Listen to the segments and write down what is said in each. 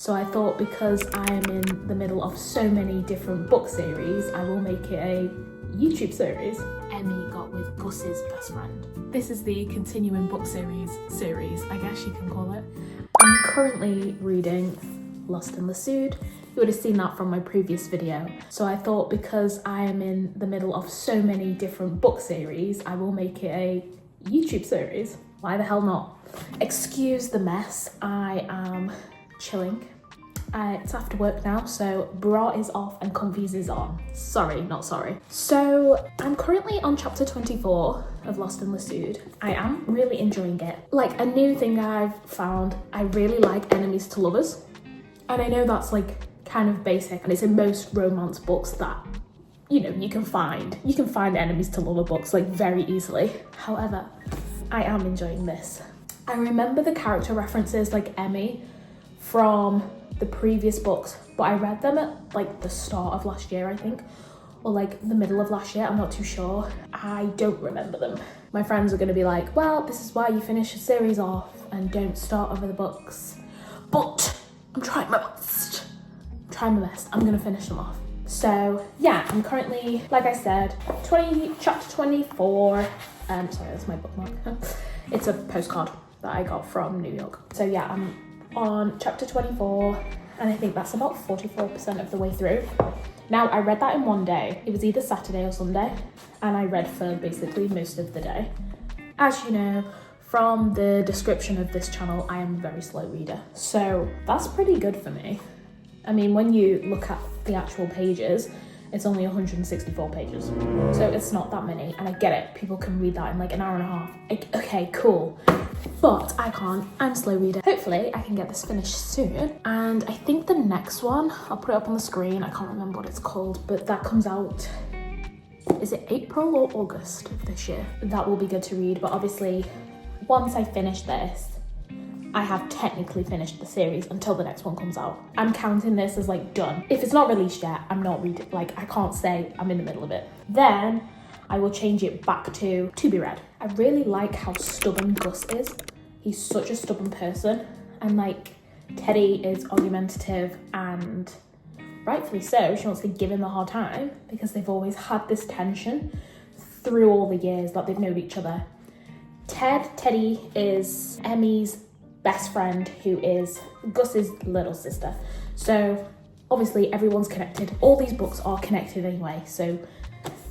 So I thought because I am in the middle of so many different book series, I will make it a YouTube series. Emmy got with Gus's best friend. This is the continuing book series, I guess you can call it. I'm currently reading Lost and Lassoed. You would have seen that from my previous video. So I thought because I am in the middle of so many different book series, I will make it a YouTube series. Why the hell not? Excuse the mess, I am chilling. It's after work now, so bra is off and comfies is on. Sorry, not sorry. So I'm currently on chapter 24 of Lost and Lassoed. I am really enjoying it. Like, a new thing I've found, I really like enemies to lovers. And I know that's like kind of basic, and it's in most romance books that, you know, you can find enemies to lover books like very easily. However, I am enjoying this. I remember the character references like Emmy from the previous books, but I read them at like the start of last year, I think, or like the middle of last year, I'm not too sure. I don't remember them. My friends are gonna be like, well, this is why you finish a series off and don't start over the books. But I'm trying my best. I'm gonna finish them off. So yeah, I'm currently, like I said, chapter 24. Sorry, that's my bookmark. It's a postcard that I got from New York. So yeah, I'm on chapter 24, and I think that's about 44% of the way through. Now, I read that in one day. It was either Saturday or Sunday, and I read for basically most of the day. As you know from the description of this channel, I am a very slow reader, so that's pretty good for me. I mean, when you look at the actual pages, it's only 164 pages, so it's not that many, and I get it. People can read that in like an hour and a half. Okay, cool. But I can't. I'm a slow reader. Hopefully I can get this finished soon. And I think the next one, I'll put it up on the screen. I can't remember what it's called, but that comes out, is it April or August of this year? That will be good to read. But obviously, once I finish this, I have technically finished the series until the next one comes out. I'm counting this as like done. If it's not released yet, I'm not reading, like I can't say I'm in the middle of it. Then I will change it back to be read. I really like how stubborn Gus is. He's such a stubborn person, and like Teddy is argumentative, and rightfully so. She wants to give him a hard time because they've always had this tension through all the years that they've known each other. Teddy is Emmy's best friend, who is Gus's little sister. So obviously everyone's connected. All these books are connected anyway, so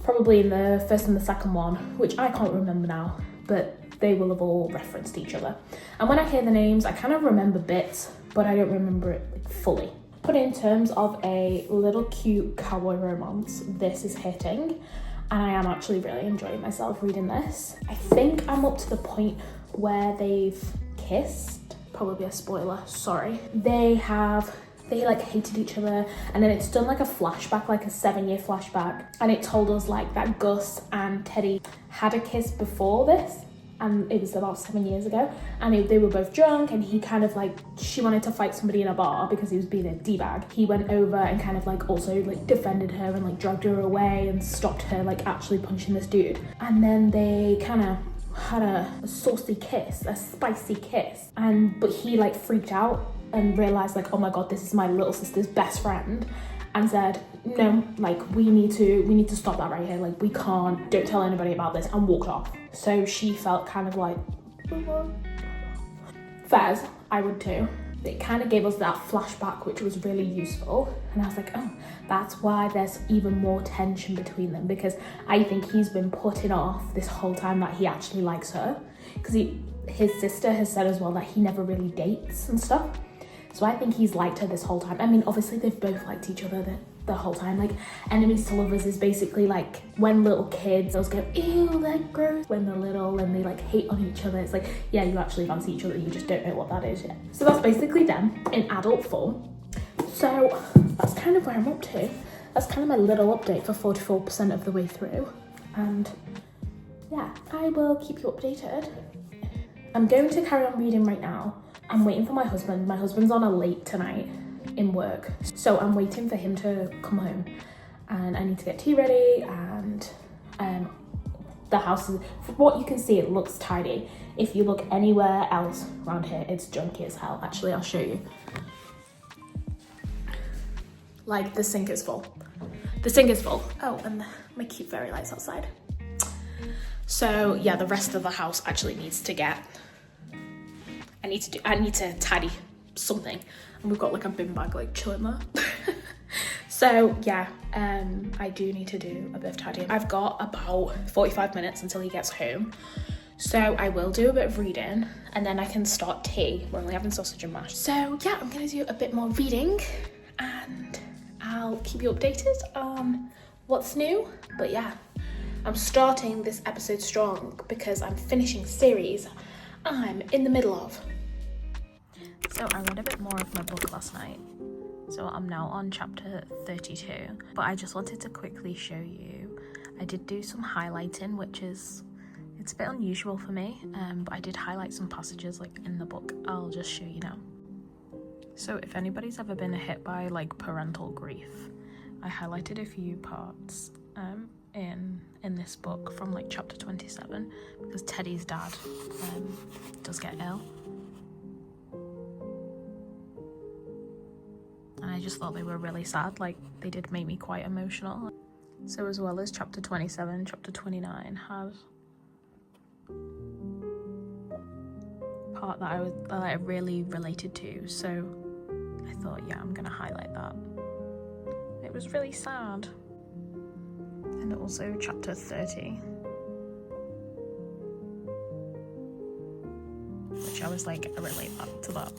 probably in the first and the second one, which I can't remember now, but they will have all referenced each other. And when I hear the names, I kind of remember bits, but I don't remember it like fully. But in terms of a little cute cowboy romance, this is hitting, and I am actually really enjoying myself reading this. I think I'm up to the point where they've kissed. Probably a spoiler, sorry. They like hated each other, and then it's done like a flashback, like a 7-year flashback, and it told us like that Gus and Teddy had a kiss before this, and it was about 7 years ago, and they were both drunk, and he kind of like, she wanted to fight somebody in a bar because he was being a d-bag. He went over and kind of like also like defended her and like dragged her away and stopped her like actually punching this dude, and then they kind of had a saucy kiss, a spicy kiss, but he like freaked out and realized like, oh my god, this is my little sister's best friend, and said, no, like we need to stop that right here, like we can't, don't tell anybody about this, and walked off. So she felt kind of like, fairs, I would too. It kind of gave us that flashback, which was really useful, and I was like, oh, that's why there's even more tension between them, because I think he's been putting off this whole time that he actually likes her, because his sister has said as well that he never really dates and stuff. So I think he's liked her this whole time. I mean, obviously they've both liked each other the whole time. Like, enemies to lovers is basically like when little kids always go, ew, they're gross, when they're little and they like hate on each other. It's like, yeah, you actually fancy each other, you just don't know what that is yet. So that's basically them in adult form. So that's kind of where I'm up to. That's kind of my little update for 44% of the way through. And yeah, I will keep you updated. I'm going to carry on reading right now. I'm waiting for my husband. My husband's on a late tonight in work, so I'm waiting for him to come home, and I need to get tea ready, and the house is, from what you can see, it looks tidy. If you look anywhere else around here, it's junky as hell. Actually, I'll show you. Like, the sink is full. The sink is full. Oh, and my cute fairy lights outside. So yeah, the rest of the house actually needs to get, I need to tidy something. And we've got like a bin bag like chilling there. So yeah, I do need to do a bit of tidying. I've got about 45 minutes until he gets home. So I will do a bit of reading and then I can start tea. We're only having sausage and mash. So yeah, I'm gonna do a bit more reading and I'll keep you updated on what's new. But yeah, I'm starting this episode strong because I'm finishing a series I'm in the middle of. So I read a bit more of my book last night. So I'm now on chapter 32, but I just wanted to quickly show you. I did do some highlighting, which is, it's a bit unusual for me, but I did highlight some passages like in the book. I'll just show you now. So if anybody's ever been hit by like parental grief, I highlighted a few parts in this book from like chapter 27 because Teddy's dad does get ill. And I just thought they were really sad, like they did make me quite emotional. So as well as chapter 27, chapter 29 has part that I really related to, so I thought, yeah, I'm gonna highlight that. It was really sad. And also chapter 30, which I was like, I relate that to that.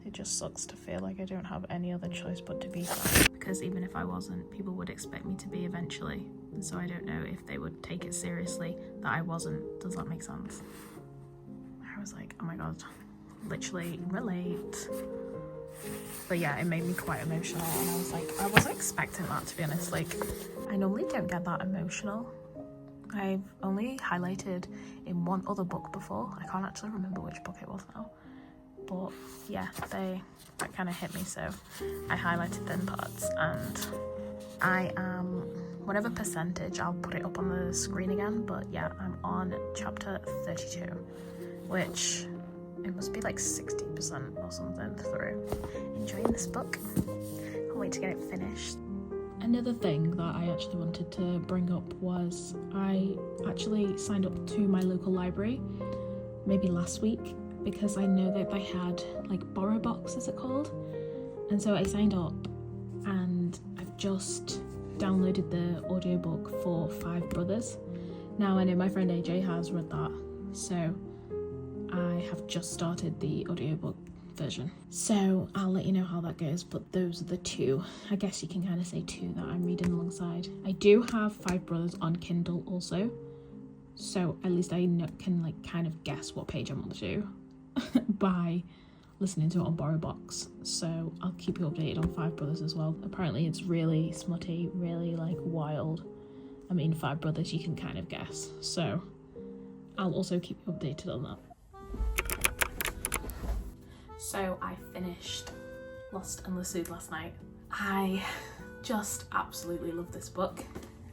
It just sucks to feel like I don't have any other choice but to be sad, because even if I wasn't, people would expect me to be eventually, and so I don't know if they would take it seriously that I wasn't. Does that make sense? I was like, oh my god, literally relate. But yeah, it made me quite emotional, and I was like, I wasn't expecting that, to be honest. Like, I normally don't get that emotional. I've only highlighted in one other book before. I can't actually remember which book it was now. But yeah, that kind of hit me, so I highlighted them parts, and I am, whatever percentage, I'll put it up on the screen again, but yeah, I'm on chapter 32, which it must be like 60% or something through. Enjoying this book. Can't wait to get it finished. Another thing that I actually wanted to bring up was I actually signed up to my local library maybe last week, because I know that they had like borrow box, is it called? And so I signed up and I've just downloaded the audiobook for Five Brothers. Now I know my friend AJ has read that, so I have just started the audiobook version. So I'll let you know how that goes, but those are the two, I guess you can kind of say two, that I'm reading alongside. I do have Five Brothers on Kindle also, so at least I can like kind of guess what page I'm on to by listening to it on BorrowBox, so I'll keep you updated on Five Brothers as well. Apparently it's really smutty, really like wild. I mean, Five Brothers, you can kind of guess, so I'll also keep you updated on that. So I finished Lost and Lassoed last night. I just absolutely love this book.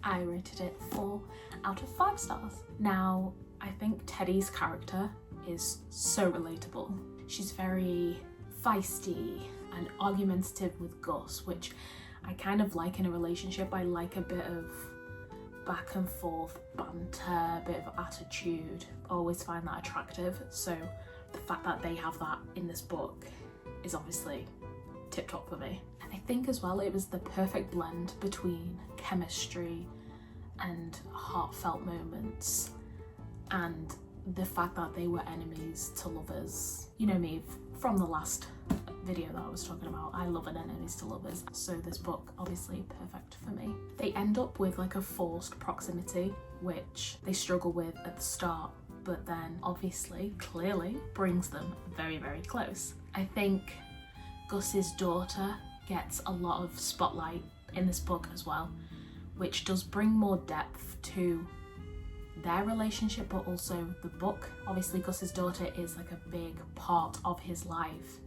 I rated it 4 out of 5 stars. Now, I think Teddy's character is so relatable. She's very feisty and argumentative with Gus, which I kind of like in a relationship. I like a bit of back and forth banter, a bit of attitude. I always find that attractive, so the fact that they have that in this book is obviously tip top for me. And I think as well it was the perfect blend between chemistry and heartfelt moments, and the fact that they were enemies to lovers. You know me from the last video that I was talking about, I love an enemies to lovers, so this book obviously perfect for me. They end up with like a forced proximity, which they struggle with at the start, but then obviously clearly brings them very, very close. I think Gus's daughter gets a lot of spotlight in this book as well, which does bring more depth to their relationship, but also the book. Obviously Gus's daughter is like a big part of his life,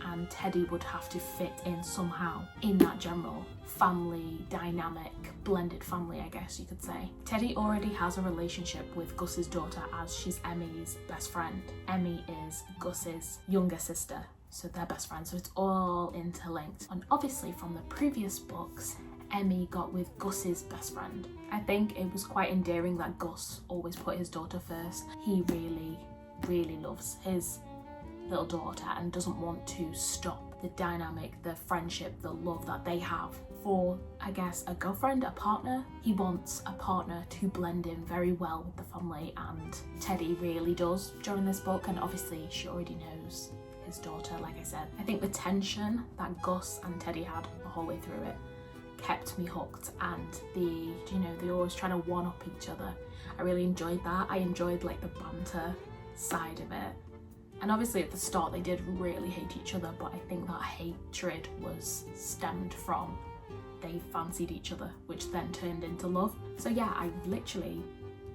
and Teddy would have to fit in somehow in that general family dynamic, blended family, I guess you could say. Teddy already has a relationship with Gus's daughter, as she's Emmy's best friend. Emmy is Gus's younger sister, so they're best friends, so it's all interlinked. And obviously from the previous books, Emmy got with Gus's best friend. I think it was quite endearing that Gus always put his daughter first. He really loves his little daughter and doesn't want to stop the dynamic, the friendship, the love that they have for, I guess, a girlfriend, a partner. He wants a partner to blend in very well with the family, and Teddy really does during this book, and obviously she already knows his daughter, like I said. I think the tension that Gus and Teddy had the whole way through it kept me hooked, and they're always trying to one-up each other. I really enjoyed that. I enjoyed like the banter side of it. And obviously at the start they did really hate each other, but I think that hatred was stemmed from they fancied each other, which then turned into love. So yeah, I literally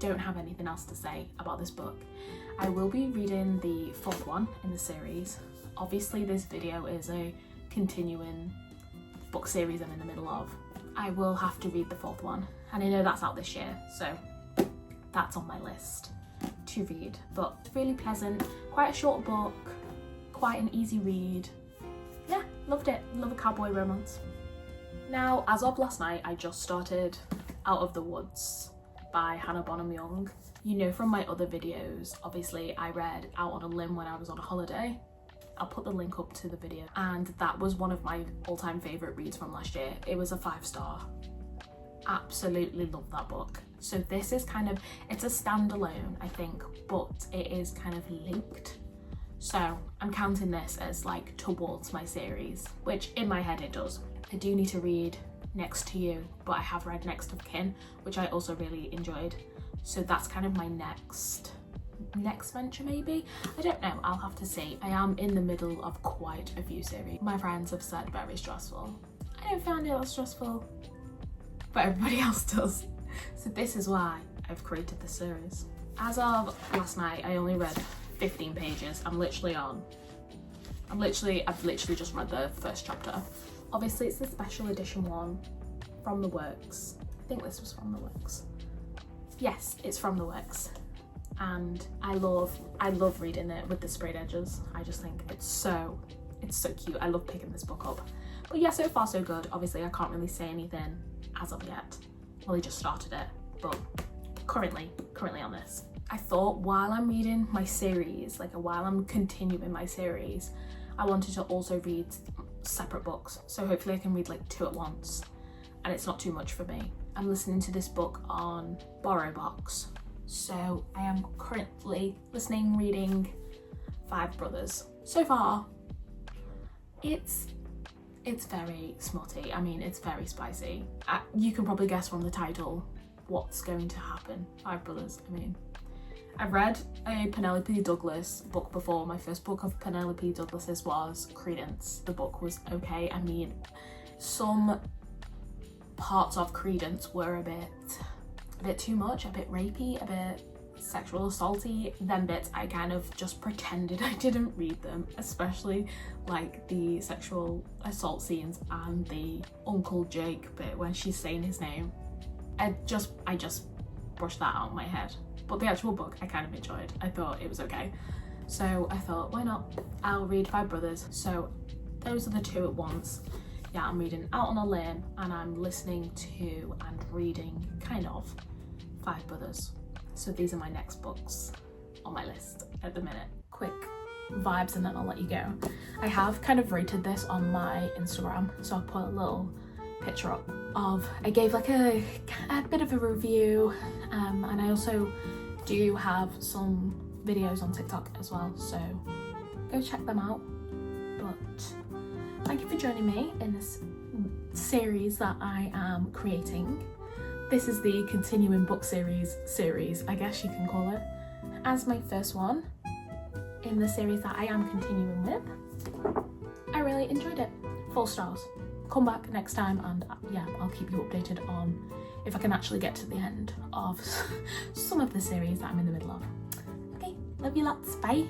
don't have anything else to say about this book. I will be reading the 4th one in the series. Obviously this video is a continuing book series I'm in the middle of. I will have to read the 4th one, and I know that's out this year, so that's on my list to read. But really pleasant, quite a short book, quite an easy read. Yeah, loved it. Love a cowboy romance. Now, as of last night, I just started Out of the Woods by Hannah Bonham Young. You know from my other videos, obviously I read Out on a Limb when I was on a holiday. I'll put the link up to the video, and that was one of my all-time favourite reads from last year. It was a 5-star. Absolutely loved that book. So this is kind of, it's a standalone, I think, but it is kind of linked. So I'm counting this as like towards my series, which in my head it does. I do need to read Next to You, but I have read Next of Kin, which I also really enjoyed. So that's kind of my next venture maybe. I don't know, I'll have to see. I am in the middle of quite a few series. My friends have said very stressful. I don't find it that stressful, but everybody else does. So this is why I've created this series. As of last night, I only read 15 pages. I've literally just read the first chapter. Obviously it's the special edition one from the works. I think this was from the works. Yes, it's from the works. And I love reading it with the sprayed edges. I just think it's so cute. I love picking this book up. But yeah, so far so good. Obviously I can't really say anything as of yet. Well, I just started it, but currently on this. I thought while I'm reading my series, like while I'm continuing my series, I wanted to also read separate books. So hopefully I can read like 2 at once and it's not too much for me. I'm listening to this book on BorrowBox. So I am currently reading 5 Brothers. So far, it's very smutty. I mean, it's very spicy. You can probably guess from the title what's going to happen. 5 Brothers, I mean. I've read a Penelope Douglas book before. My first book of Penelope Douglas's was Credence. The book was okay. I mean, some parts of Credence were a bit too much, a bit rapey, a bit sexual assaulty. Them bits I kind of just pretended I didn't read them, especially like the sexual assault scenes and the Uncle Jake bit when she's saying his name. I just brushed that out of my head. But the actual book I kind of enjoyed. I thought it was okay. So I thought, why not? I'll read 5 Brothers. So those are the 2 at once. Yeah, I'm reading Out on a Limb and I'm listening to and reading kind of 5 Brothers. So these are my next books on my list at the minute. Quick vibes and then I'll let you go. I have kind of rated this on my Instagram, so I'll put a little picture up of, I gave like a bit of a review, and I also do have some videos on TikTok as well, so go check them out. But thank you for joining me in this series that I am creating. This is the continuing book series, I guess you can call it, as my first one in the series that I am continuing with. I really enjoyed it. 4 stars. Come back next time and yeah, I'll keep you updated on if I can actually get to the end of some of the series that I'm in the middle of. Okay, love you lots, bye.